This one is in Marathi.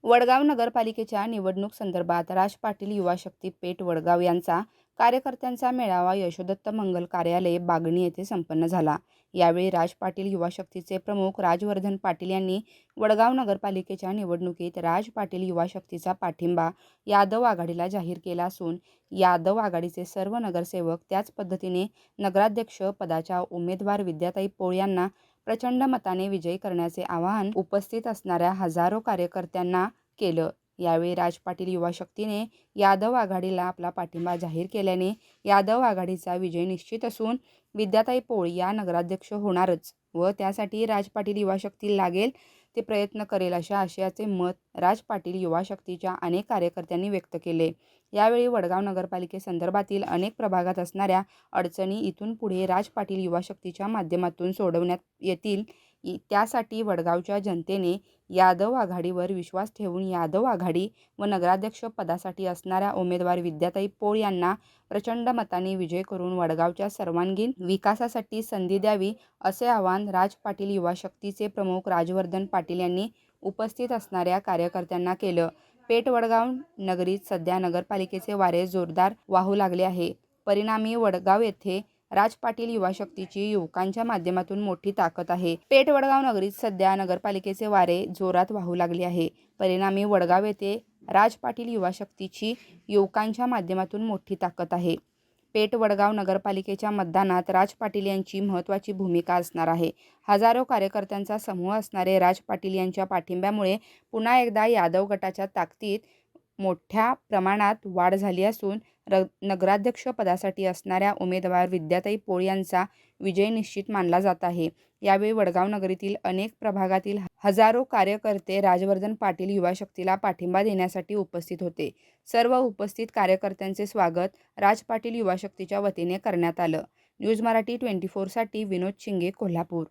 वडगाव नगरपालिकेच्या निवडणूक संदर्भात राज पाटील युवा शक्ती पेठ वडगाव यांचा कार्यकर्त्यांचा मेळावा यशोदत्त मंगल कार्यालय बागणी येथे संपन्न झाला। यावेळी राज पाटील युवा शक्तीचे प्रमुख राजवर्धन पाटील यांनी वडगाव नगरपालिकेच्या निवडणुकीत राज पाटील युवा शक्तीचा पाठिंबा यादव आघाडीला जाहीर केला असून यादव आघाडीचे सर्व नगरसेवक त्याच पद्धतीने नगराध्यक्ष पदाच्या उमेदवार विद्याताई पोळ यांना प्रचंड मताने विजयी करण्याचे आवाहन उपस्थित असणाऱ्या हजारो कार्यकर्त्यांना केलं। यावेळी राज पाटील युवा शक्तीने यादव आघाडीला आपला पाठिंबा जाहीर केल्याने यादव आघाडीचा विजय निश्चित असून विद्याताई पोळ या नगराध्यक्ष होणारच व त्यासाठी राज पाटील युवा शक्ती लागेल ते प्रयत्न करेल अशा आशयाचे मत राज पाटील युवा शक्तीच्या अनेक कार्यकर्त्यांनी व्यक्त केले। यावेळी वडगाव नगरपालिकेसंदर्भातील अनेक प्रभागात असणाऱ्या अडचणी इथून पुढे राज पाटील युवा शक्तीच्या माध्यमातून सोडवण्यात येतील त्यासाठी वडगावच्या जनतेने यादव आघाडीवर विश्वास ठेवून यादव आघाडी व नगराध्यक्ष पदासाठी असणाऱ्या उमेदवार विद्याताई पोळ यांना प्रचंड मताने विजय करून वडगावच्या सर्वांगीण विकासासाठी संधी द्यावी असे आवाहन राज पाटील युवा शक्तीचे प्रमुख राजवर्धन पाटील यांनी उपस्थित असणाऱ्या कार्यकर्त्यांना केलं। पेठ वडगाव नगरीत सध्या नगरपालिकेचे वारे जोरदार वाहू लागले आहे। परिणामी वडगाव येथे राज पाटील युवा शक्तीची युवकांच्या माध्यमातून मोठी ताकद आहे। पेठ वडगाव नगरीत सध्या नगरपालिकेचे वारे जोरात वाहू लागले आहे। परिणामी वडगाव येथे राज पाटील युवा शक्तीची युवकांच्या माध्यमातून मोठी ताकद आहे। पेठ वडगाव नगरपालिकेच्या मतदानात राज पाटील यांची महत्त्वाची भूमिका असणार आहे। हजारो कार्यकर्त्यांचा समूह असणारे राज पाटील यांच्या पाठिंब्यामुळे पुन्हा एकदा यादव गटाच्या ताकदीत मोठ्या प्रमाणात वाढ झाली असून नगराध्यक्ष पदासाठी असणाऱ्या उमेदवार विद्याताई पोळ यांचा विजय निश्चित मानला जात आहे। यावेळी वडगाव नगरीतील अनेक प्रभागातील हजारो कार्यकर्ते राजवर्धन पाटील युवा शक्तीला पाठिंबा देण्यासाठी उपस्थित होते। सर्व उपस्थित कार्यकर्त्यांचे स्वागत राज पाटील युवा शक्तीच्या वतीने करण्यात आलं। न्यूज मराठी 24 साठी विनोद शिंगे, कोल्हापूर।